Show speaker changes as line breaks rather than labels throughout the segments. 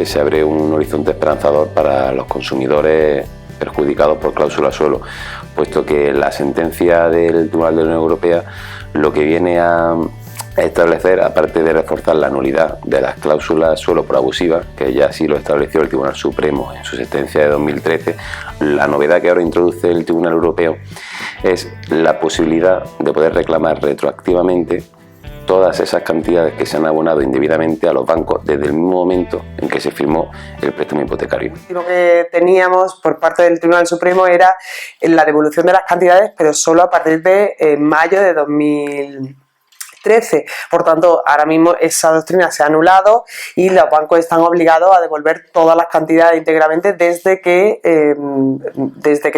se abre un horizonte esperanzador para los consumidores perjudicados por cláusula suelo, puesto que la sentencia del Tribunal de la Unión Europea lo que viene a establecer, aparte de reforzar la nulidad de las cláusulas suelo por abusivas, que ya así lo estableció el Tribunal Supremo en su sentencia de 2013, la novedad que ahora introduce el Tribunal Europeo es la posibilidad de poder reclamar retroactivamente todas esas cantidades que se han abonado indebidamente a los bancos desde el mismo momento en que se firmó el préstamo hipotecario.
Lo que teníamos por parte del Tribunal Supremo era la devolución de las cantidades, pero solo a partir de mayo de 2013. Por tanto, ahora mismo esa doctrina se ha anulado y los bancos están obligados a devolver todas las cantidades íntegramente desde que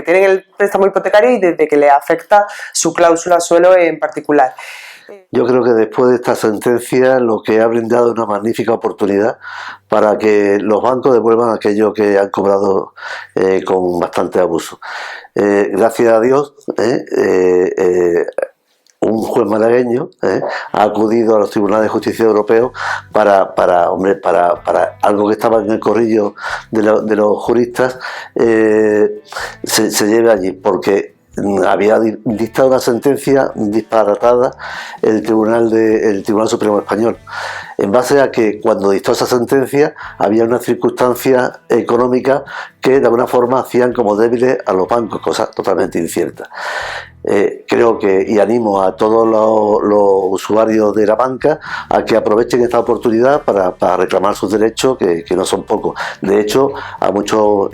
tienen el préstamo hipotecario y desde que les afecta su cláusula suelo en particular.
Yo creo que después de esta sentencia lo que ha brindado es una magnífica oportunidad para que los bancos devuelvan aquello que han cobrado con bastante abuso. Gracias a Dios, un juez malagueño ha acudido a los tribunales de justicia europeos para algo que estaba en el corrillo de los juristas, se lleve allí, porque había dictado una sentencia disparatada el Tribunal Supremo Español, en base a que cuando dictó esa sentencia había unas circunstancias económicas que de alguna forma hacían como débiles a los bancos, cosa totalmente incierta. Creo que, y animo a todos los usuarios de la banca a que aprovechen esta oportunidad para reclamar sus derechos, que no son pocos. De hecho, a muchos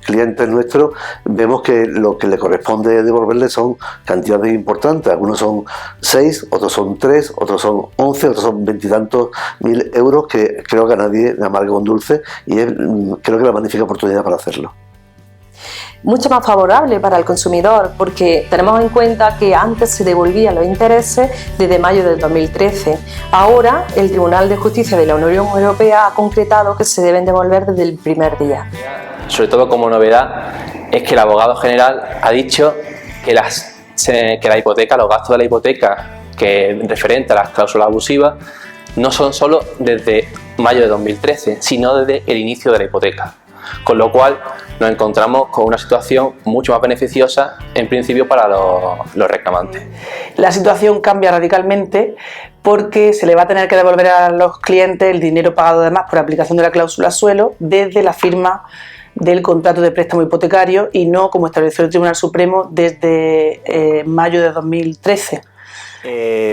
clientes nuestros vemos que lo que le corresponde devolverles son cantidades importantes. Algunos son 6, otros son 3, otros son 11, otros son 20 y tantos mil euros, que creo que a nadie le amarga un dulce, y creo que es una magnífica oportunidad para hacerlo.
Mucho más favorable para el consumidor, porque tenemos en cuenta que antes se devolvían los intereses desde mayo del 2013. Ahora el Tribunal de Justicia de la Unión Europea ha concretado que se deben devolver desde el primer día.
Sobre todo, como novedad, es que el abogado general ha dicho que la hipoteca, los gastos de la hipoteca que referente a las cláusulas abusivas no son solo desde mayo de 2013, sino desde el inicio de la hipoteca. Con lo cual nos encontramos con una situación mucho más beneficiosa en principio para los reclamantes.
La situación cambia radicalmente porque se le va a tener que devolver a los clientes el dinero pagado además por aplicación de la cláusula suelo desde la firma del contrato de préstamo hipotecario y no como estableció el Tribunal Supremo desde mayo de 2013.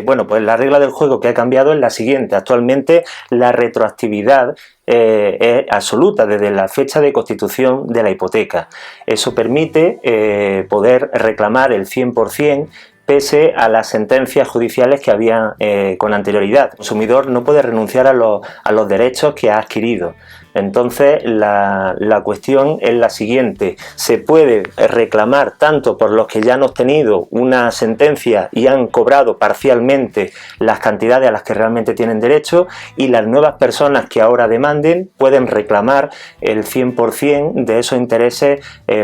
Bueno, pues la regla del juego que ha cambiado es la siguiente. Actualmente la retroactividad es absoluta desde la fecha de constitución de la hipoteca. Eso permite poder reclamar el 100% pese a las sentencias judiciales que había con anterioridad. El consumidor no puede renunciar a los derechos que ha adquirido. Entonces la cuestión es la siguiente: se puede reclamar tanto por los que ya han obtenido una sentencia y han cobrado parcialmente las cantidades a las que realmente tienen derecho, y las nuevas personas que ahora demanden pueden reclamar el 100% de esos intereses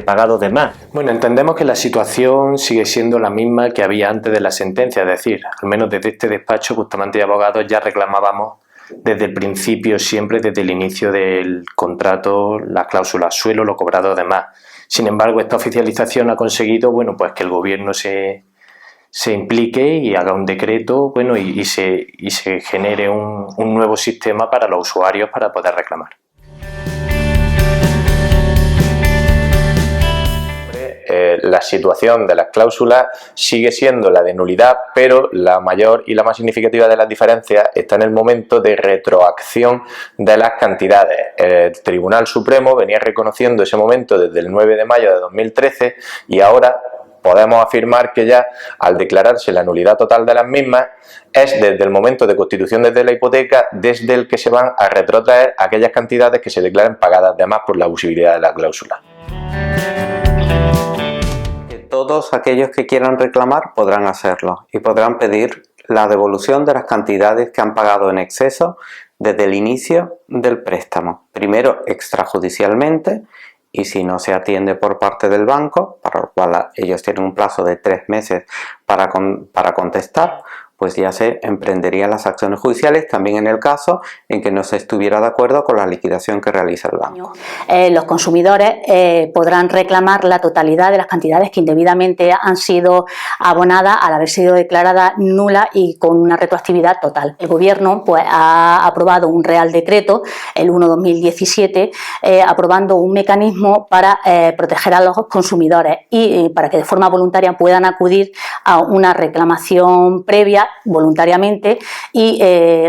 pagados de más.
Bueno, entendemos que la situación sigue siendo la misma que había antes de la sentencia, es decir, al menos desde este despacho Bustamante y Abogados ya reclamábamos desde el principio, siempre desde el inicio del contrato, la cláusula suelo, lo cobrado de más. Sin embargo, esta oficialización ha conseguido, bueno, pues que el gobierno se implique y haga un decreto, bueno, y se genere un nuevo sistema para los usuarios para poder reclamar.
La situación de las cláusulas sigue siendo la de nulidad, pero la mayor y la más significativa de las diferencias está en el momento de retroacción de las cantidades. El Tribunal Supremo venía reconociendo ese momento desde el 9 de mayo de 2013 y ahora podemos afirmar que ya al declararse la nulidad total de las mismas es desde el momento de constitución desde la hipoteca desde el que se van a retrotraer aquellas cantidades que se declaren pagadas de más por la abusividad de la cláusula.
Todos aquellos que quieran reclamar podrán hacerlo y podrán pedir la devolución de las cantidades que han pagado en exceso desde el inicio del préstamo. Primero extrajudicialmente, y si no se atiende por parte del banco, para lo cual ellos tienen un plazo de 3 meses para contestar, pues ya se emprenderían las acciones judiciales, también en el caso en que no se estuviera de acuerdo con la liquidación que realiza el banco.
Los consumidores podrán reclamar la totalidad de las cantidades que indebidamente han sido abonadas al haber sido declaradas nulas y con una retroactividad total. El Gobierno pues, ha aprobado un Real Decreto, el 1/2017, aprobando un mecanismo para proteger a los consumidores y para que de forma voluntaria puedan acudir a una reclamación previa voluntariamente y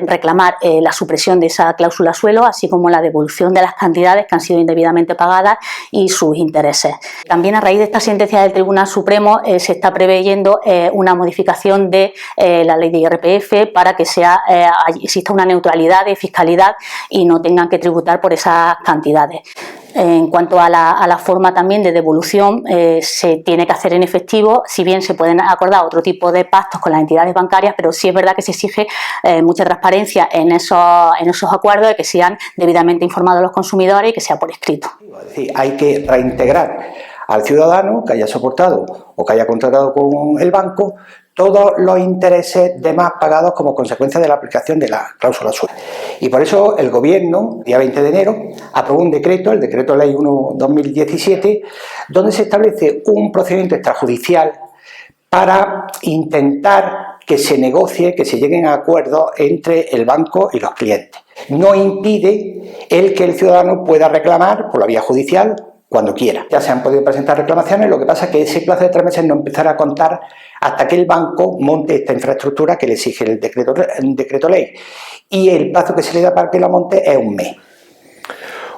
reclamar la supresión de esa cláusula suelo, así como la devolución de las cantidades que han sido indebidamente pagadas y sus intereses. También a raíz de esta sentencia del Tribunal Supremo se está preveyendo una modificación de la ley de IRPF para que exista una neutralidad de fiscalidad y no tengan que tributar por esas cantidades. En cuanto a la forma también de devolución, se tiene que hacer en efectivo, si bien se pueden acordar otro tipo de pactos con las entidades bancarias, pero sí es verdad que se exige mucha transparencia en esos acuerdos, de que sean debidamente informados los consumidores y que sea por escrito.
Es decir, hay que reintegrar al ciudadano que haya soportado o que haya contratado con el banco todos los intereses demás pagados como consecuencia de la aplicación de la cláusula suelo. Y por eso el Gobierno, día 20 de enero, aprobó un decreto, el Decreto Ley 1/2017, donde se establece un procedimiento extrajudicial para intentar que se negocie, que se lleguen a acuerdos entre el banco y los clientes. No impide el que el ciudadano pueda reclamar por la vía judicial cuando quiera. Ya se han podido presentar reclamaciones, lo que pasa es que ese plazo de 3 meses no empezará a contar hasta que el banco monte esta infraestructura que le exige el decreto ley. Y el plazo que se le da para que la monte es 1 mes.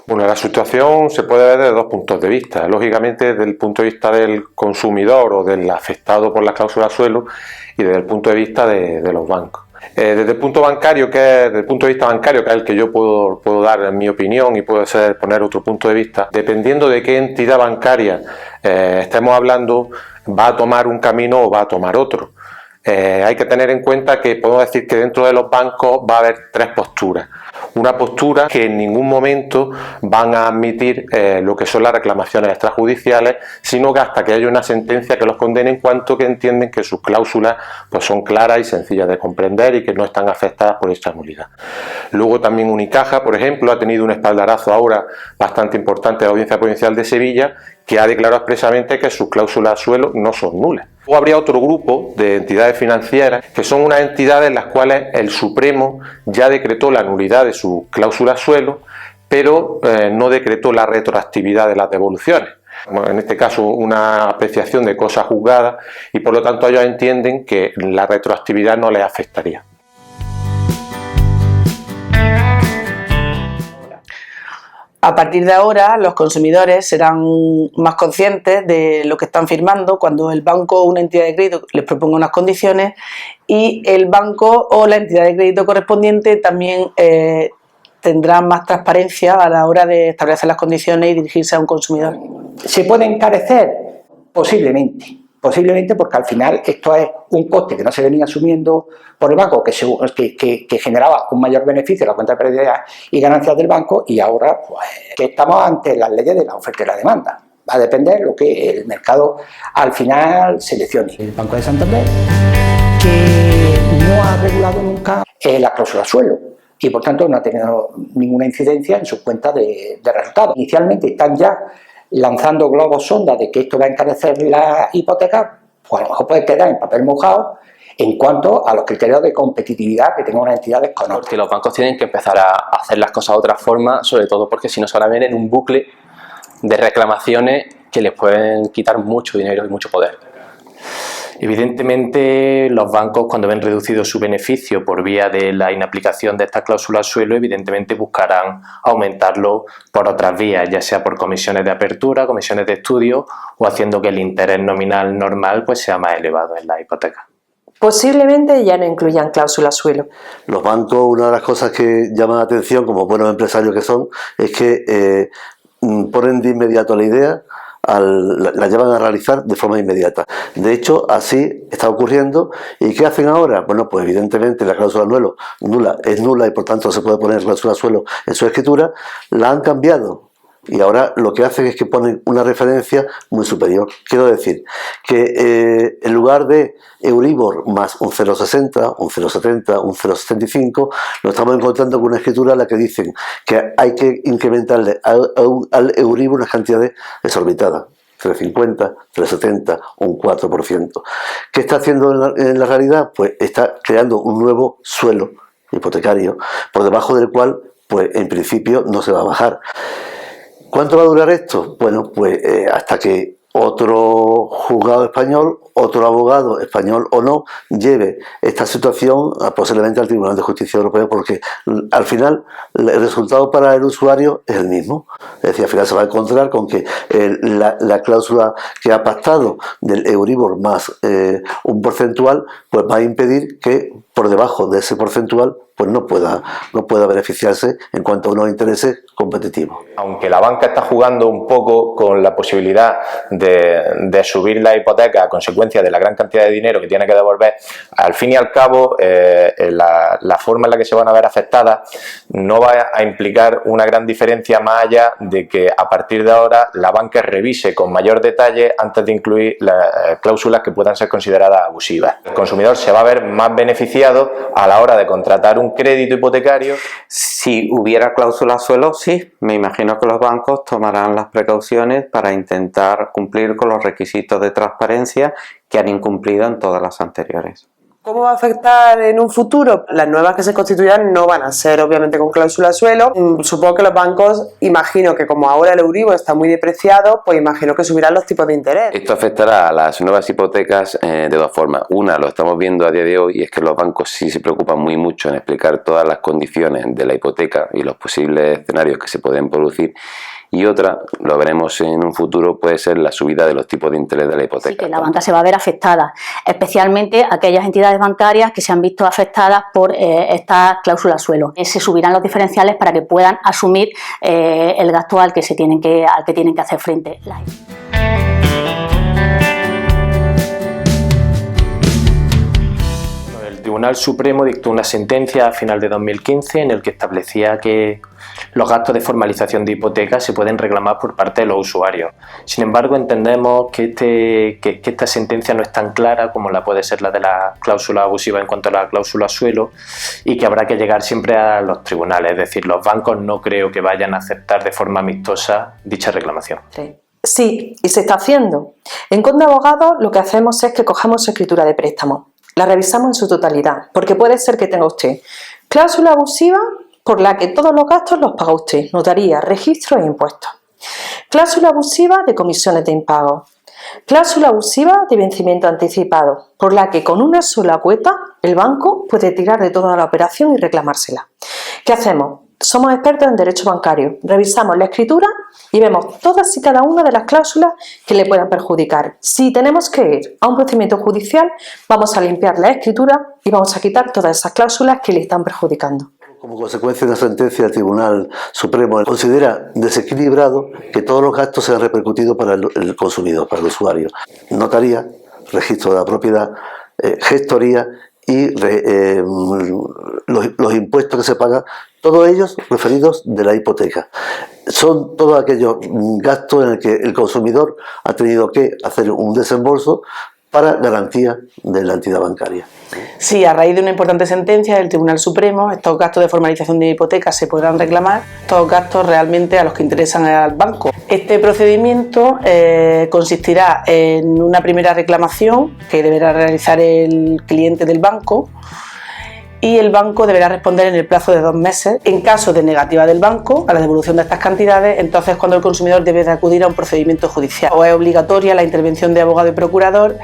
Bueno, la situación se puede ver desde 2 puntos de vista. Lógicamente, desde el punto de vista del consumidor o del afectado por la cláusula suelo y desde el punto de vista de los bancos. Desde el punto de vista bancario, que es el que yo puedo dar en mi opinión y puede ser poner otro punto de vista, dependiendo de qué entidad bancaria estemos hablando, va a tomar un camino o va a tomar otro. Hay que tener en cuenta que podemos decir que dentro de los bancos va a haber 3 posturas. Una postura que en ningún momento van a admitir lo que son las reclamaciones extrajudiciales, sino que hasta que haya una sentencia que los condene, en cuanto que entienden que sus cláusulas pues, son claras y sencillas de comprender y que no están afectadas por esta nulidad. Luego también Unicaja, por ejemplo, ha tenido un espaldarazo ahora bastante importante de la Audiencia Provincial de Sevilla, que ha declarado expresamente que sus cláusulas suelo no son nulas. Luego habría otro grupo de entidades financieras que son unas entidades en las cuales el Supremo ya decretó la nulidad de su cláusula suelo, pero no decretó la retroactividad de las devoluciones. En este caso una apreciación de cosa juzgada y por lo tanto ellos entienden que la retroactividad no les afectaría.
A partir de ahora, los consumidores serán más conscientes de lo que están firmando cuando el banco o una entidad de crédito les proponga unas condiciones y el banco o la entidad de crédito correspondiente también tendrá más transparencia a la hora de establecer las condiciones y dirigirse a un consumidor.
¿Se puede encarecer? Posiblemente porque al final esto es un coste que no se venía asumiendo por el banco, que generaba un mayor beneficio en la cuenta de pérdidas y ganancias del banco, y ahora pues, que estamos ante las leyes de la oferta y la demanda. Va a depender de lo que el mercado al final seleccione. El Banco de Santander, que no ha regulado nunca la cláusula suelo y por tanto no ha tenido ninguna incidencia en sus cuentas de resultados. Inicialmente están ya lanzando globos sonda de que esto va a encarecer la hipoteca, pues a lo mejor puede quedar en papel mojado en cuanto a los criterios de competitividad que tengan unas entidades con otras.
Porque los bancos tienen que empezar a hacer las cosas de otra forma, sobre todo porque si no se van a ver en un bucle de reclamaciones que les pueden quitar mucho dinero y mucho poder.
Evidentemente, los bancos, cuando ven reducido su beneficio por vía de la inaplicación de esta cláusula suelo, evidentemente buscarán aumentarlo por otras vías, ya sea por comisiones de apertura, comisiones de estudio o haciendo que el interés nominal normal pues, sea más elevado en la hipoteca.
Posiblemente ya no incluyan cláusula suelo.
Los bancos, una de las cosas que llaman la atención como buenos empresarios que son, es que ponen de inmediato la idea, la llevan a realizar de forma inmediata. De hecho, así está ocurriendo. ¿Y qué hacen ahora? Bueno, pues evidentemente la cláusula nula es nula y por tanto se puede poner cláusula suelo en su escritura. La han cambiado Y ahora lo que hacen es que ponen una referencia muy superior. Quiero decir que en lugar de Euribor más un 0,60, un 0,70, un 0,75, nos estamos encontrando con una escritura en la que dicen que hay que incrementarle al Euribor unas cantidades desorbitadas. 3,50, 3,70 o un 4%. ¿Qué está haciendo en la realidad? Pues está creando un nuevo suelo hipotecario, por debajo del cual, pues en principio no se va a bajar. ¿Cuánto va a durar esto? Bueno, pues hasta que otro juzgado español, otro abogado español o no, lleve esta situación posiblemente al Tribunal de Justicia Europeo, porque al final el resultado para el usuario es el mismo. Es decir, al final se va a encontrar con que la cláusula que ha pactado del Euribor más un porcentual, pues va a impedir que por debajo de ese porcentual pues no pueda beneficiarse en cuanto a unos intereses competitivos.
Aunque la banca está jugando un poco con la posibilidad de subir la hipoteca a consecuencia de la gran cantidad de dinero que tiene que devolver, al fin y al cabo la forma en la que se van a ver afectadas no va a implicar una gran diferencia, más allá de que a partir de ahora la banca revise con mayor detalle antes de incluir las cláusulas que puedan ser consideradas abusivas. El consumidor se va a ver más beneficiado a la hora de contratar un crédito hipotecario.
Si hubiera cláusula suelo, sí, me imagino que los bancos tomarán las precauciones para intentar cumplir con los requisitos de transparencia que han incumplido en todas las anteriores.
¿Cómo va a afectar en un futuro? Las nuevas que se constituyan no van a ser obviamente con cláusula suelo. Supongo que los bancos, imagino que como ahora el Euribor está muy depreciado, pues imagino que subirán los tipos de interés.
Esto afectará a las nuevas hipotecas de dos formas. Una, lo estamos viendo a día de hoy, y es que los bancos sí se preocupan muy mucho en explicar todas las condiciones de la hipoteca y los posibles escenarios que se pueden producir. Y otra, lo veremos en un futuro, puede ser la subida de los tipos de interés de la hipoteca.
Sí, que la banca se va a ver afectada, especialmente aquellas entidades bancarias que se han visto afectadas por estas cláusulas suelo. Se subirán los diferenciales para que puedan asumir el gasto al que tienen que hacer frente.
El Tribunal Supremo dictó una sentencia a final de 2015 en el que establecía que los gastos de formalización de hipotecas se pueden reclamar por parte de los usuarios. Sin embargo, entendemos que esta sentencia no es tan clara como la puede ser la de la cláusula abusiva en cuanto a la cláusula suelo, y que habrá que llegar siempre a los tribunales. Es decir, los bancos no creo que vayan a aceptar de forma amistosa dicha reclamación.
Sí, y se está haciendo. En Conde Abogados lo que hacemos es que cogemos su escritura de préstamo, la revisamos en su totalidad, porque puede ser que tenga usted cláusula abusiva por la que todos los gastos los paga usted, notaría, registro e impuestos. Cláusula abusiva de comisiones de impago. Cláusula abusiva de vencimiento anticipado, por la que con una sola cuota el banco puede tirar de toda la operación y reclamársela. ¿Qué hacemos? Somos expertos en derecho bancario, revisamos la escritura y vemos todas y cada una de las cláusulas que le puedan perjudicar. Si tenemos que ir a un procedimiento judicial, vamos a limpiar la escritura y vamos a quitar todas esas cláusulas que le están perjudicando.
Como consecuencia de una sentencia del Tribunal Supremo, considera desequilibrado que todos los gastos sean repercutidos para el consumidor, para el usuario. Notaría, registro de la propiedad, gestoría y los impuestos que se pagan, todos ellos referidos de la hipoteca. Son todos aquellos gastos en el que el consumidor ha tenido que hacer un desembolso para garantía de la entidad bancaria.
Sí, a raíz de una importante sentencia del Tribunal Supremo, estos gastos de formalización de hipotecas se podrán reclamar, estos gastos realmente a los que interesan al banco. Este procedimiento consistirá en una primera reclamación que deberá realizar el cliente del banco, y el banco deberá responder en el plazo de 2 meses. En caso de negativa del banco a la devolución de estas cantidades, entonces cuando el consumidor debe de acudir a un procedimiento judicial. O es obligatoria la intervención de abogado y procurador,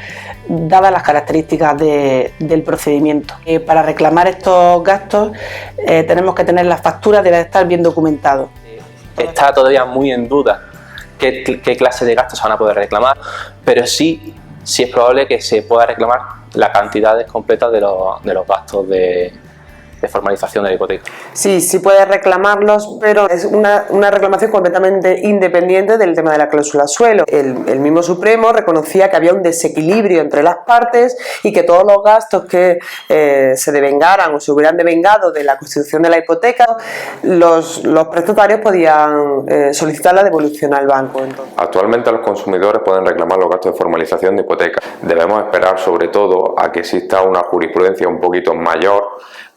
dadas las características del procedimiento. Para reclamar estos gastos tenemos que tener las facturas, debe estar bien documentado.
Está todavía muy en duda qué clase de gastos se van a poder reclamar, pero sí es probable que se pueda reclamar las cantidades completas de los gastos de formalización de la hipoteca.
Sí, sí puedes reclamarlos, pero es una reclamación completamente independiente del tema de la cláusula suelo. El mismo Supremo reconocía que había un desequilibrio entre las partes y que todos los gastos que se devengaran o se hubieran devengado de la constitución de la hipoteca, los prestatarios podían solicitar la devolución al banco. Entonces,
actualmente los consumidores pueden reclamar los gastos de formalización de hipoteca. Debemos esperar sobre todo a que exista una jurisprudencia un poquito mayor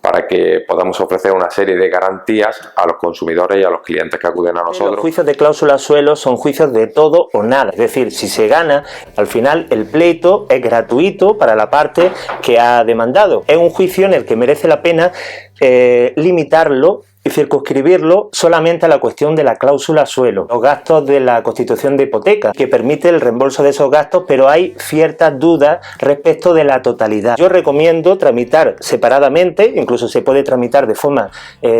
para que podamos ofrecer una serie de garantías a los consumidores y a los clientes que acuden a nosotros.
Los juicios de cláusula suelo son juicios de todo o nada, es decir, si se gana, al final el pleito es gratuito para la parte que ha demandado. Es un juicio en el que merece la pena limitarlo y circunscribirlo solamente a la cuestión de la cláusula suelo, los gastos de la constitución de hipoteca, que permite el reembolso de esos gastos, pero hay ciertas dudas respecto de la totalidad. Yo recomiendo tramitar separadamente, incluso se puede tramitar de forma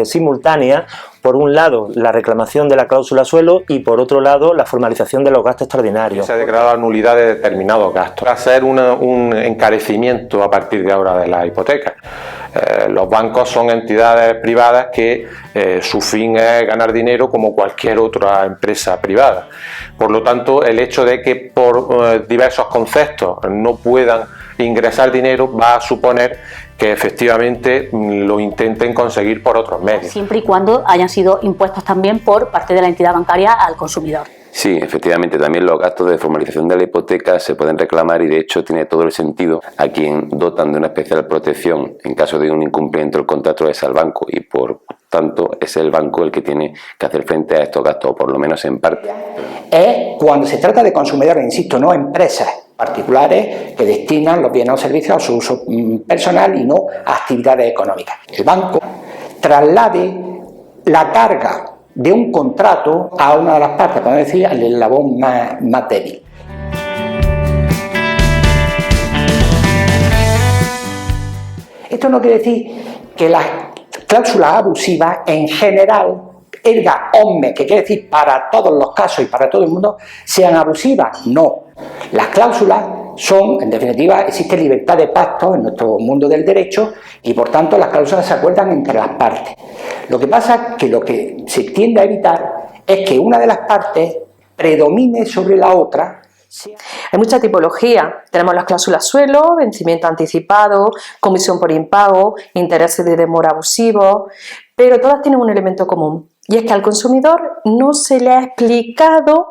simultánea, por un lado la reclamación de la cláusula suelo y por otro lado la formalización de los gastos extraordinarios.
Se ha declarado nulidad de determinados gastos. Va a ser un encarecimiento a partir de ahora de la hipoteca. Los bancos son entidades privadas que su fin es ganar dinero como cualquier otra empresa privada. Por lo tanto, el hecho de que por diversos conceptos no puedan ingresar dinero va a suponer que efectivamente lo intenten conseguir por otros medios.
Siempre y cuando hayan sido impuestos también por parte de la entidad bancaria al consumidor.
Sí, efectivamente, también los gastos de formalización de la hipoteca se pueden reclamar y de hecho tiene todo el sentido. A quien dotan de una especial protección en caso de un incumplimiento del contrato es al banco y por tanto es el banco el que tiene que hacer frente a estos gastos, o por lo menos en parte.
Es cuando se trata de consumidores, insisto, no empresas particulares que destinan los bienes o servicios a su uso personal y no a actividades económicas. El banco traslade la carga de un contrato a una de las partes, podemos decir, al eslabón más débil. Esto no quiere decir que las cláusulas abusivas en general, erga omnes, que quiere decir para todos los casos y para todo el mundo, sean abusivas. No. Las cláusulas son, en definitiva, existe libertad de pacto en nuestro mundo del derecho y por tanto las cláusulas se acuerdan entre las partes. Lo que pasa es que lo que se tiende a evitar es que una de las partes predomine sobre la otra.
Hay mucha tipología. Tenemos las cláusulas suelo, vencimiento anticipado, comisión por impago, intereses de demora abusivos, pero todas tienen un elemento común y es que al consumidor no se le ha explicado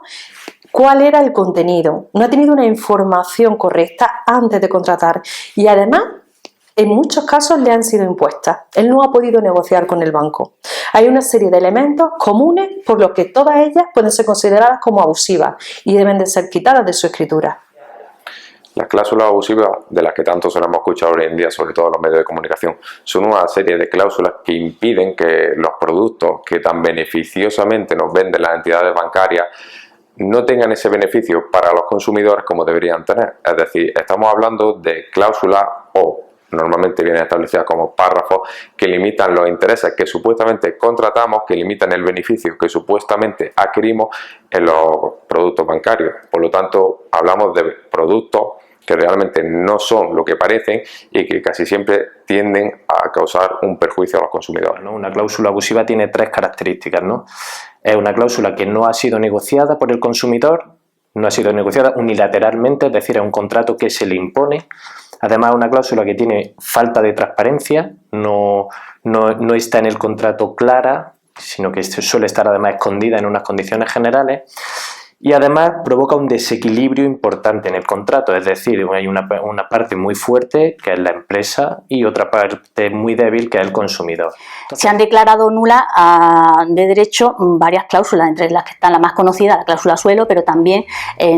cuál era el contenido, no ha tenido una información correcta antes de contratar y además en muchos casos le han sido impuestas. Él no ha podido negociar con el banco. Hay una serie de elementos comunes por los que todas ellas pueden ser consideradas como abusivas y deben de ser quitadas de su escritura.
Las cláusulas abusivas, de las que tanto solemos escuchar hoy en día, sobre todo en los medios de comunicación, son una serie de cláusulas que impiden que los productos que tan beneficiosamente nos venden las entidades bancarias no tengan ese beneficio para los consumidores como deberían tener. Es decir, estamos hablando de cláusulas o normalmente vienen establecidas como párrafos que limitan los intereses que supuestamente contratamos, que limitan el beneficio que supuestamente adquirimos en los productos bancarios. Por lo tanto, hablamos de productos que realmente no son lo que parecen y que casi siempre tienden a causar un perjuicio a los consumidores.
Una cláusula abusiva tiene tres características, ¿no? Es una cláusula que no ha sido negociada por el consumidor, no ha sido negociada unilateralmente, es decir, es un contrato que se le impone. Además, es una cláusula que tiene falta de transparencia, no está en el contrato clara, sino que suele estar además escondida en unas condiciones generales. Y además provoca un desequilibrio importante en el contrato, es decir, hay una parte muy fuerte que es la empresa y otra parte muy débil que es el consumidor.
Se han declarado nulas de derecho varias cláusulas, entre las que está la más conocida, la cláusula suelo, pero también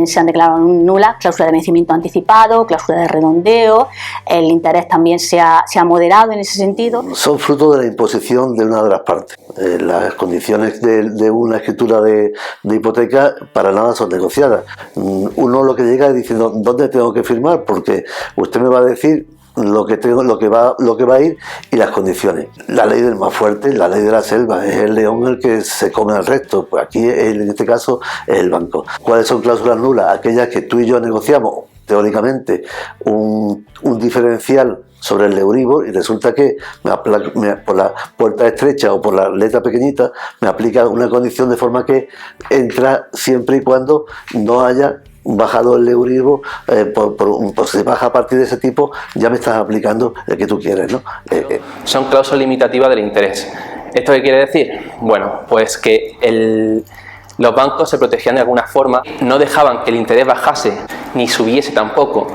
se han declarado nulas cláusula de vencimiento anticipado, cláusula de redondeo, el interés también se ha moderado en ese sentido.
Son fruto de la imposición de una de las partes. Las condiciones de una escritura de hipoteca para nada son negociadas. Uno lo que llega es diciendo ¿dónde tengo que firmar? Porque usted me va a decir lo que va a ir y las condiciones. La ley del más fuerte, la ley de la selva, es el león el que se come al resto. Pues aquí en este caso es el banco. ¿Cuáles son cláusulas nulas? Aquellas que tú y yo negociamos teóricamente un diferencial sobre el Euribor y resulta que por la puerta estrecha o por la letra pequeñita me aplica una condición de forma que entra siempre y cuando no haya bajado el Euribor, por si baja a partir de ese tipo, ya me estás aplicando el que tú quieres, ¿no?
Son cláusulas limitativas del interés. ¿Esto qué quiere decir? Bueno, pues que los bancos se protegían de alguna forma, no dejaban que el interés bajase ni subiese tampoco.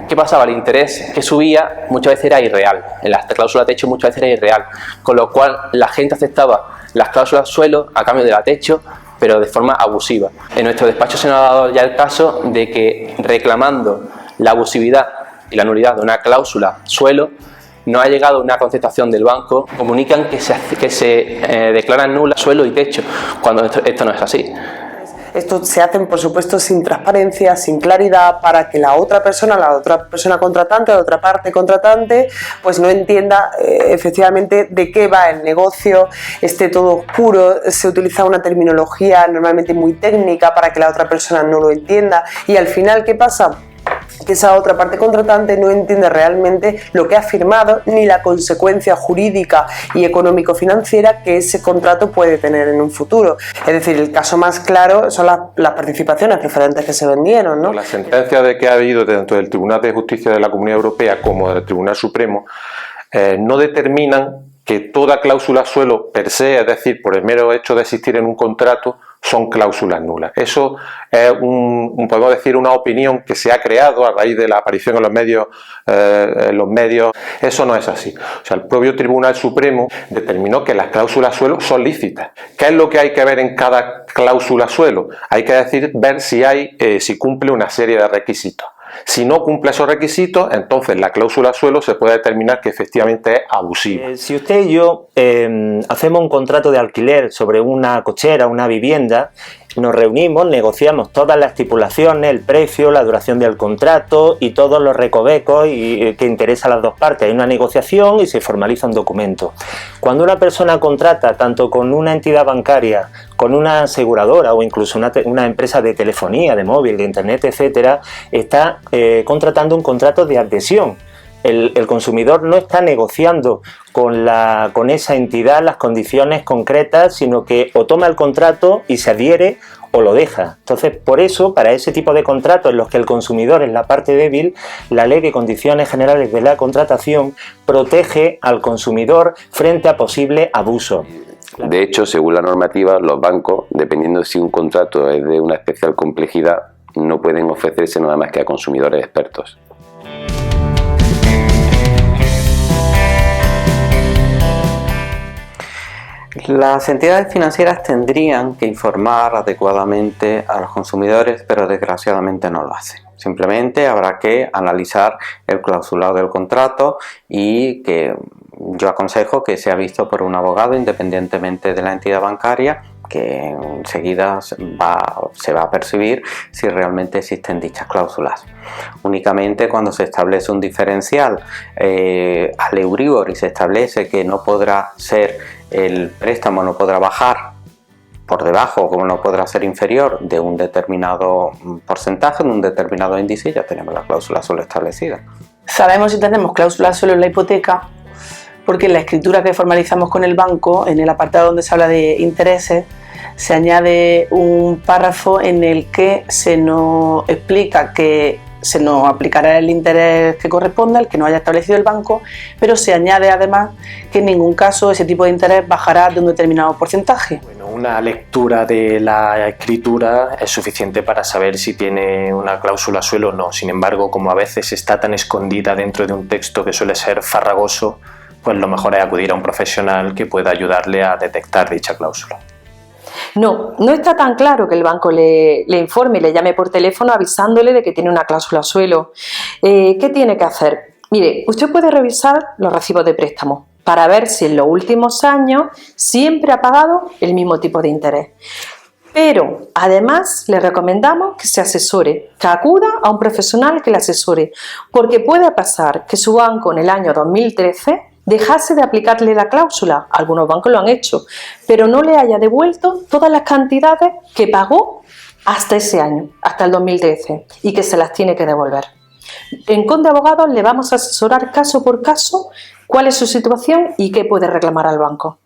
¿Qué pasaba? El interés que subía muchas veces era irreal, en las cláusulas techo muchas veces era irreal, con lo cual la gente aceptaba las cláusulas suelo a cambio de la techo, pero de forma abusiva. En nuestro despacho se nos ha dado ya el caso de que reclamando la abusividad y la nulidad de una cláusula suelo, no ha llegado una contestación del banco, comunican que se declaran nulas suelo y techo, cuando esto no es así.
Esto se hacen, por supuesto, sin transparencia, sin claridad, para que la otra persona contratante, la otra parte contratante, pues no entienda efectivamente de qué va el negocio, esté todo oscuro, se utiliza una terminología normalmente muy técnica para que la otra persona no lo entienda y al final, ¿qué pasa? Que esa otra parte contratante no entiende realmente lo que ha firmado ni la consecuencia jurídica y económico-financiera que ese contrato puede tener en un futuro. Es decir, el caso más claro son las participaciones preferentes que se vendieron, ¿no?
La sentencia de que ha habido tanto del Tribunal de Justicia de la Comunidad Europea como del Tribunal Supremo no determinan que toda cláusula suelo per se, es decir, por el mero hecho de existir en un contrato, son cláusulas nulas. Eso es podemos decir, una opinión que se ha creado a raíz de la aparición en los medios. Eso no es así. O sea, el propio Tribunal Supremo determinó que las cláusulas suelo son lícitas. ¿Qué es lo que hay que ver en cada cláusula suelo? Hay que ver si cumple una serie de requisitos. Si no cumple esos requisitos, entonces la cláusula suelo se puede determinar que efectivamente es abusiva.
Si usted y yo hacemos un contrato de alquiler sobre una cochera, una vivienda, nos reunimos, negociamos todas las estipulaciones, el precio, la duración del contrato y todos los recovecos que interesa a las dos partes. Hay una negociación y se formaliza un documento. Cuando una persona contrata tanto con una entidad bancaria, con una aseguradora o incluso una empresa de telefonía, de móvil, de internet, etcétera, está contratando un contrato de adhesión. El consumidor no está negociando con esa entidad las condiciones concretas, sino que o toma el contrato y se adhiere o lo deja. Entonces, por eso, para ese tipo de contratos en los que el consumidor es la parte débil, la Ley de Condiciones Generales de la Contratación protege al consumidor frente a posible abuso.
De hecho, según la normativa, los bancos, dependiendo si un contrato es de una especial complejidad, no pueden ofrecerse nada más que a consumidores expertos.
Las entidades financieras tendrían que informar adecuadamente a los consumidores, pero desgraciadamente no lo hacen. Simplemente habrá que analizar el clausulado del contrato y que yo aconsejo que sea visto por un abogado independientemente de la entidad bancaria, que enseguida se va a percibir si realmente existen dichas cláusulas. Únicamente cuando se establece un diferencial al Euribor y se establece que no podrá ser el préstamo, no podrá bajar por debajo, como no podrá ser inferior de un determinado porcentaje, de un determinado índice, ya tenemos la cláusula suelo establecida.
Sabemos si tenemos cláusula suelo en la hipoteca porque en la escritura que formalizamos con el banco, en el apartado donde se habla de intereses, se añade un párrafo en el que se nos explica que se nos aplicará el interés que corresponda, el que nos haya establecido el banco, pero se añade además que en ningún caso ese tipo de interés bajará de un determinado porcentaje.
Bueno, una lectura de la escritura es suficiente para saber si tiene una cláusula suelo o no. Sin embargo, como a veces está tan escondida dentro de un texto que suele ser farragoso, pues lo mejor es acudir a un profesional que pueda ayudarle a detectar dicha cláusula.
No está tan claro que el banco le informe y le llame por teléfono avisándole de que tiene una cláusula suelo. ¿Qué tiene que hacer? Mire, usted puede revisar los recibos de préstamo para ver si en los últimos años siempre ha pagado el mismo tipo de interés. Pero además le recomendamos que se asesore, que acuda a un profesional que le asesore, porque puede pasar que su banco en el año 2013 dejase de aplicarle la cláusula, algunos bancos lo han hecho, pero no le haya devuelto todas las cantidades que pagó hasta ese año, hasta el 2013, y que se las tiene que devolver. En Conde Abogados le vamos a asesorar caso por caso cuál es su situación y qué puede reclamar al banco.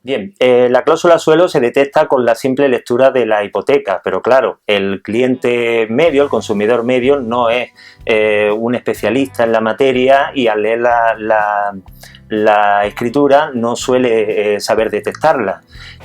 Bien, la cláusula suelo se detecta con la simple lectura de la hipoteca, pero claro, el cliente medio, el consumidor medio, no es un especialista en la materia y al leer la escritura no suele saber detectarla.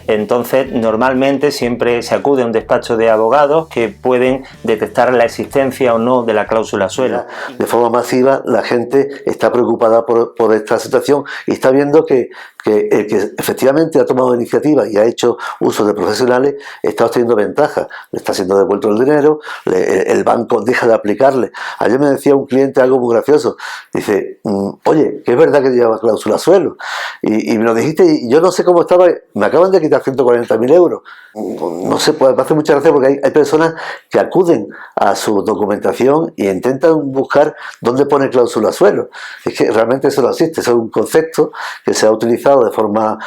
Entonces, normalmente siempre se acude a un despacho de abogados que pueden detectar la existencia o no de la cláusula suelo.
De forma masiva, la gente está preocupada por esta situación y está viendo que el que efectivamente ha tomado iniciativa y ha hecho uso de profesionales está obteniendo ventajas. Le está siendo devuelto el dinero, el banco deja de aplicarle. Ayer me decía un cliente algo muy gracioso. Dice, oye, que es verdad que lleva cláusula suelo. Y me lo dijiste y yo no sé cómo estaba, me acaban de quitar 140.000 euros. No sé, pues me hace mucha gracia porque hay personas que acuden a su documentación e intentan buscar dónde pone cláusula suelo. Es que realmente eso no existe, eso es un concepto que se ha utilizado de forma,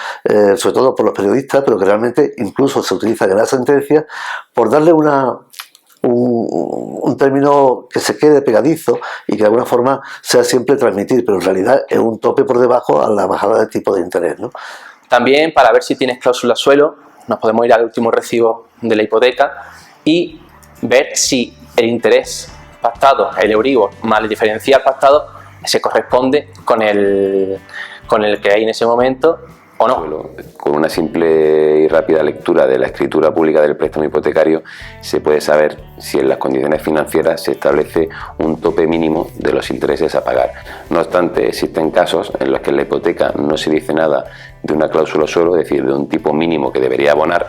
sobre todo por los periodistas, pero que realmente incluso se utiliza en la sentencia por darle un término que se quede pegadizo y que de alguna forma sea siempre transmitir, pero en realidad es un tope por debajo a la bajada de tipo de interés, ¿no?
También, para ver si tienes cláusula suelo, nos podemos ir al último recibo de la hipoteca y ver si el interés pactado, el Euribor más el diferencial pactado, se corresponde con el que hay en ese momento o no.
Con una simple y rápida lectura de la escritura pública del préstamo hipotecario se puede saber si en las condiciones financieras se establece un tope mínimo de los intereses a pagar. No obstante, existen casos en los que en la hipoteca no se dice nada de una cláusula suelo, es decir, de un tipo mínimo que debería abonar,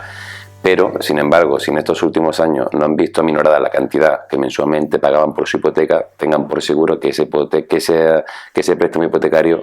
pero, sin embargo, si en estos últimos años no han visto aminorada la cantidad que mensualmente pagaban por su hipoteca, tengan por seguro que ese préstamo hipotecario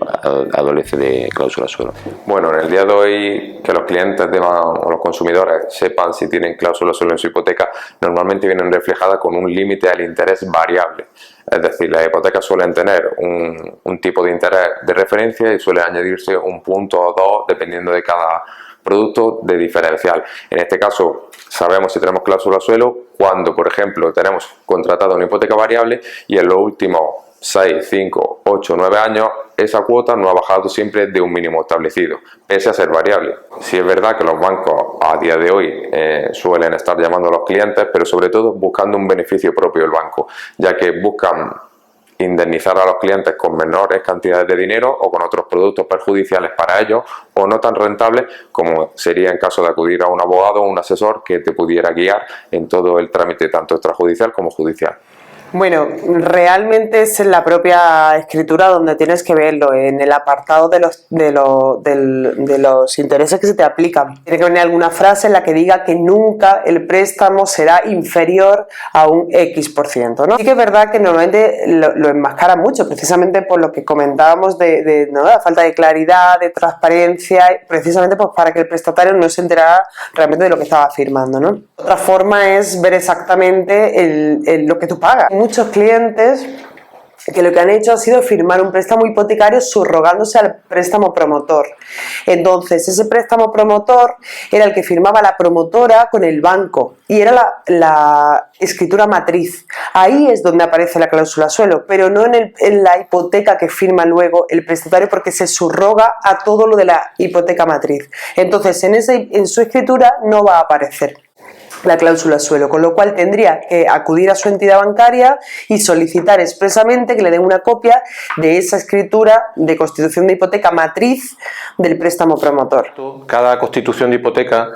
adolece de cláusula suelo.
Bueno, en el día de hoy, que los clientes o los consumidores sepan si tienen cláusula suelo en su hipoteca, normalmente vienen reflejadas con un límite al interés variable. Es decir, las hipotecas suelen tener un tipo de interés de referencia y suele añadirse un punto o dos dependiendo de cada producto de diferencial. En este caso sabemos si tenemos cláusula suelo cuando, por ejemplo, tenemos contratada una hipoteca variable y en los últimos 6, 5, 8, 9 años esa cuota no ha bajado siempre de un mínimo establecido, pese a ser variable. Sí es verdad que los bancos a día de hoy suelen estar llamando a los clientes, pero sobre todo buscando un beneficio propio del banco, ya que buscan indemnizar a los clientes con menores cantidades de dinero o con otros productos perjudiciales para ellos o no tan rentables como sería en caso de acudir a un abogado o un asesor que te pudiera guiar en todo el trámite tanto extrajudicial como judicial.
Bueno, realmente es en la propia escritura donde tienes que verlo, en el apartado de los intereses que se te aplican. Tiene que venir alguna frase en la que diga que nunca el préstamo será inferior a un X%, ¿no? Sí que es verdad que normalmente lo enmascara mucho, precisamente por lo que comentábamos de la falta de claridad, de transparencia, precisamente pues para que el prestatario no se enterara realmente de lo que estaba firmando, ¿no? Otra forma es ver exactamente lo que tú pagas. Muchos clientes que lo que han hecho ha sido firmar un préstamo hipotecario subrogándose al préstamo promotor. Entonces, ese préstamo promotor era el que firmaba la promotora con el banco y era la escritura matriz. Ahí es donde aparece la cláusula suelo, pero no en la hipoteca que firma luego el prestatario, porque se subroga a todo lo de la hipoteca matriz. Entonces, en su escritura no va a aparecer la cláusula suelo, con lo cual tendría que acudir a su entidad bancaria y solicitar expresamente que le den una copia de esa escritura de constitución de hipoteca matriz del préstamo promotor.
Cada constitución de hipoteca,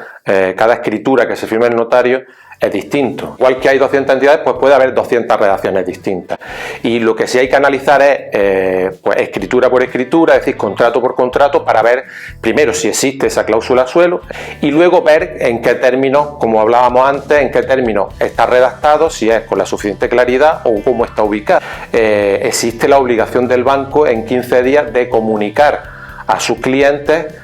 cada escritura que se firma en el notario es distinto. Igual que hay 200 entidades, pues puede haber 200 redacciones distintas. Y lo que sí hay que analizar es pues escritura por escritura, es decir, contrato por contrato, para ver primero si existe esa cláusula suelo y luego ver en qué términos, como hablábamos antes, en qué términos está redactado, si es con la suficiente claridad o cómo está ubicado. Existe la obligación del banco en 15 días de comunicar a sus clientes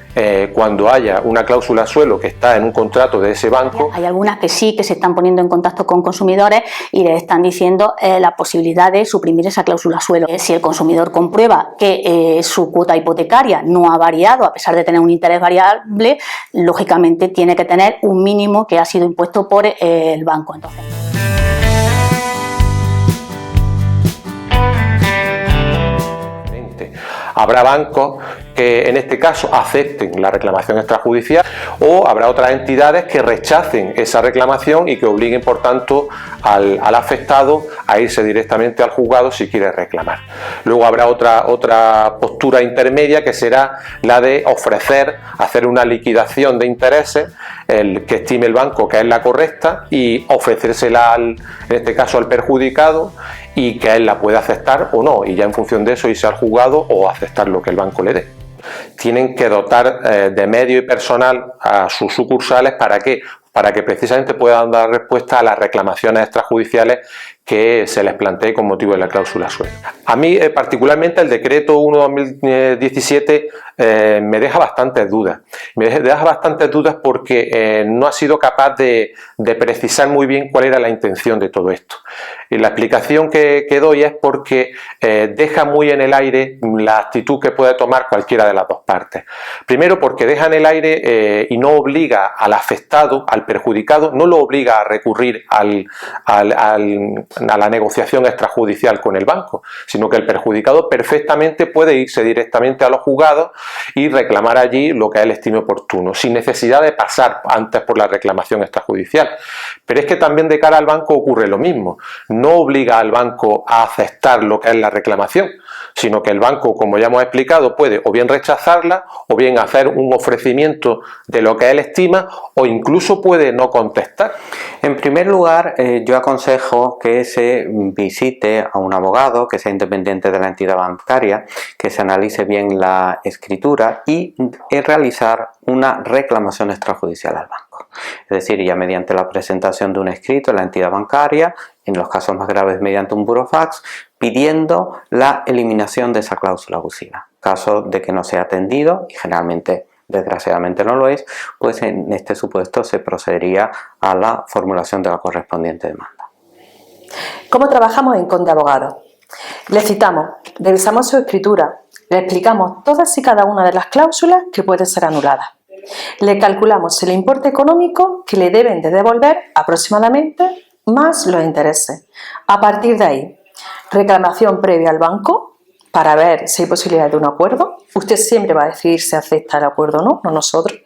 cuando haya una cláusula suelo que está en un contrato de ese banco.
Hay algunas que sí, que se están poniendo en contacto con consumidores y les están diciendo la posibilidad de suprimir esa cláusula suelo. Si el consumidor comprueba que su cuota hipotecaria no ha variado a pesar de tener un interés variable, lógicamente tiene que tener un mínimo que ha sido impuesto por el banco. Entonces,
Habrá bancos que en este caso acepten la reclamación extrajudicial, o habrá otras entidades que rechacen esa reclamación y que obliguen por tanto al afectado a irse directamente al juzgado si quiere reclamar. Luego habrá otra postura intermedia, que será la de hacer una liquidación de intereses, el que estime el banco que es la correcta, y ofrecérsela en este caso al perjudicado, y que él la pueda aceptar o no, y ya en función de eso irse al juzgado o aceptar lo que el banco le dé. Tienen que dotar de medio y personal a sus sucursales. ¿Para qué? Para que precisamente puedan dar respuesta a las reclamaciones extrajudiciales que se les plantee con motivo de la cláusula suelo. A mí particularmente el decreto 1/2017 me deja bastantes dudas. Me deja bastantes dudas porque no ha sido capaz de precisar muy bien cuál era la intención de todo esto. Y la explicación que doy es porque deja muy en el aire la actitud que puede tomar cualquiera de las dos partes. Primero, porque deja en el aire y no obliga al afectado, al perjudicado, no lo obliga a recurrir a la negociación extrajudicial con el banco, sino que el perjudicado perfectamente puede irse directamente a los juzgados y reclamar allí lo que él estime oportuno, sin necesidad de pasar antes por la reclamación extrajudicial. Pero es que también de cara al banco ocurre lo mismo. No obliga al banco a aceptar lo que es la reclamación, sino que el banco, como ya hemos explicado, puede o bien rechazarla, o bien hacer un ofrecimiento de lo que él estima, o incluso puede no contestar.
En primer lugar, yo aconsejo que se visite a un abogado que sea independiente de la entidad bancaria, que se analice bien la escritura y realizar una reclamación extrajudicial al banco. Es decir, ya mediante la presentación de un escrito en la entidad bancaria, en los casos más graves mediante un burofax, pidiendo la eliminación de esa cláusula abusiva. Caso de que no sea atendido, y generalmente desgraciadamente no lo es, pues en este supuesto se procedería a la formulación de la correspondiente demanda.
¿Cómo trabajamos en Conde Abogado? Le citamos, revisamos su escritura, le explicamos todas y cada una de las cláusulas que pueden ser anuladas. Le calculamos el importe económico que le deben de devolver aproximadamente más los intereses. A partir de ahí, reclamación previa al banco para ver si hay posibilidad de un acuerdo. Usted siempre va a decidir si acepta el acuerdo o no, no nosotros.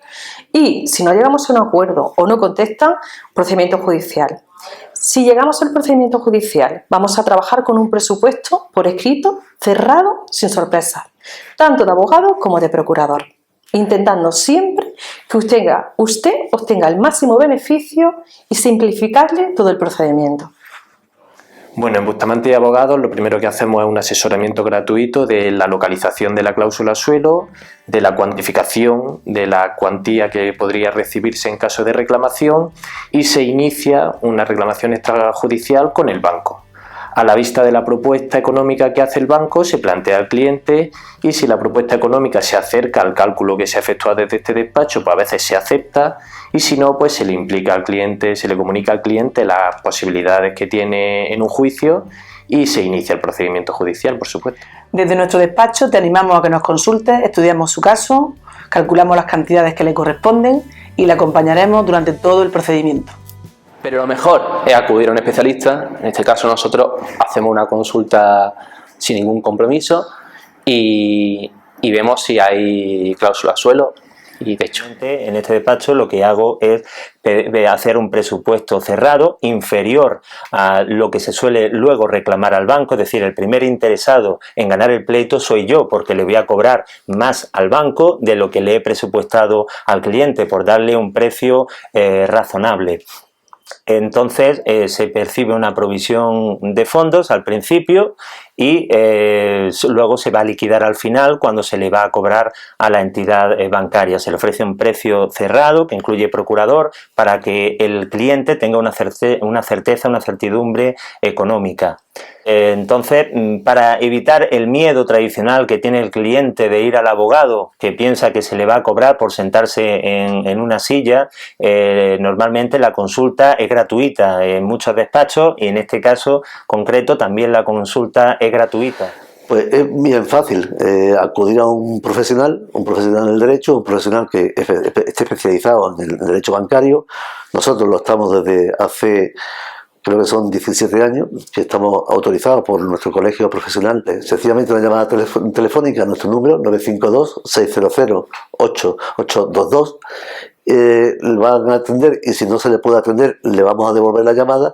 Y si no llegamos a un acuerdo o no contestan, procedimiento judicial. Si llegamos al procedimiento judicial, vamos a trabajar con un presupuesto por escrito, cerrado, sin sorpresas, tanto de abogado como de procurador, intentando siempre que usted obtenga el máximo beneficio y simplificarle todo el procedimiento.
Bueno, en Bustamante y Abogados lo primero que hacemos es un asesoramiento gratuito de la localización de la cláusula suelo, de la cuantificación de la cuantía que podría recibirse en caso de reclamación, y se inicia una reclamación extrajudicial con el banco. A la vista de la propuesta económica que hace el banco, se plantea al cliente, y si la propuesta económica se acerca al cálculo que se ha efectuado desde este despacho, pues a veces se acepta, y si no, pues se le implica al cliente, se le comunica al cliente las posibilidades que tiene en un juicio y se inicia el procedimiento judicial, por supuesto.
Desde nuestro despacho te animamos a que nos consultes, estudiamos su caso, calculamos las cantidades que le corresponden y le acompañaremos durante todo el procedimiento.
Pero lo mejor es acudir a un especialista. En este caso nosotros hacemos una consulta sin ningún compromiso y vemos si hay cláusula suelo y techo.
En este despacho lo que hago es hacer un presupuesto cerrado inferior a lo que se suele luego reclamar al banco, es decir, el primer interesado en ganar el pleito soy yo, porque le voy a cobrar más al banco de lo que le he presupuestado al cliente por darle un precio razonable. Entonces se percibe una provisión de fondos al principio y luego se va a liquidar al final cuando se le va a cobrar a la entidad bancaria. Se le ofrece un precio cerrado que incluye procurador para que el cliente tenga una certeza, una certidumbre económica. Entonces, para evitar el miedo tradicional que tiene el cliente de ir al abogado, que piensa que se le va a cobrar por sentarse en una silla, normalmente la consulta es gratuita en muchos despachos y en este caso concreto también la consulta es gratuita.
Pues es bien fácil acudir a un profesional del derecho, un profesional que esté especializado en el derecho bancario. Nosotros lo estamos desde hace creo que son 17 años, que estamos autorizados por nuestro colegio profesional. Sencillamente una llamada telefónica a nuestro número 952-600-8822. Van a atender y si no se le puede atender le vamos a devolver la llamada.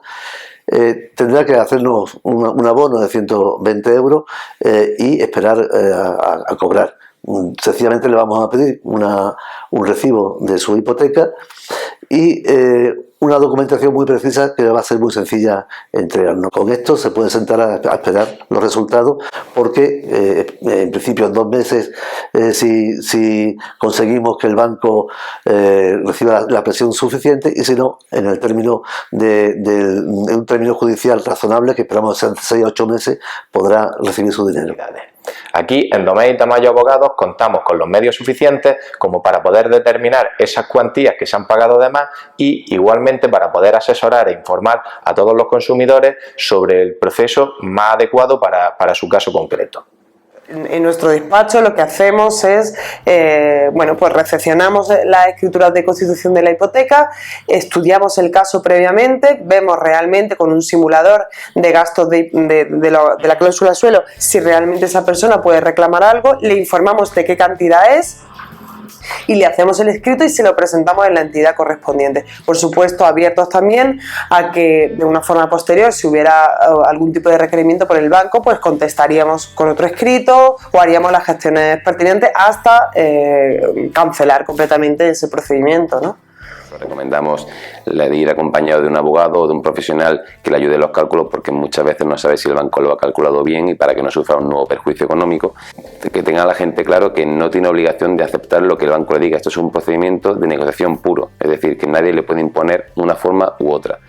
Tendrá que hacernos un abono de 120 euros y esperar a cobrar. Sencillamente le vamos a pedir un recibo de su hipoteca y una documentación muy precisa que va a ser muy sencilla entregarnos. Con esto se puede sentar a esperar los resultados porque en principio en 2 meses si conseguimos que el banco reciba la presión suficiente y si no, en el término de un término judicial razonable que esperamos que sean 6 a 8 meses podrá recibir su dinero.
Aquí en Domecq y Tamayo Abogados contamos con los medios suficientes como para poder determinar esas cuantías que se han pagado de más y igualmente para poder asesorar e informar a todos los consumidores sobre el proceso más adecuado para su caso concreto.
En nuestro despacho lo que hacemos es, pues recepcionamos las escrituras de constitución de la hipoteca, estudiamos el caso previamente, vemos realmente con un simulador de gastos de la cláusula suelo si realmente esa persona puede reclamar algo, le informamos de qué cantidad es y le hacemos el escrito y se lo presentamos en la entidad correspondiente. Por supuesto, abiertos también a que de una forma posterior, si hubiera algún tipo de requerimiento por el banco, pues contestaríamos con otro escrito o haríamos las gestiones pertinentes hasta cancelar completamente ese procedimiento, ¿no?
Recomendamos la de ir acompañado de un abogado o de un profesional que le ayude en los cálculos porque muchas veces no sabe si el banco lo ha calculado bien y para que no sufra un nuevo perjuicio económico. Que tenga la gente claro que no tiene obligación de aceptar lo que el banco le diga. Esto es un procedimiento de negociación puro, es decir, que nadie le puede imponer una forma u otra.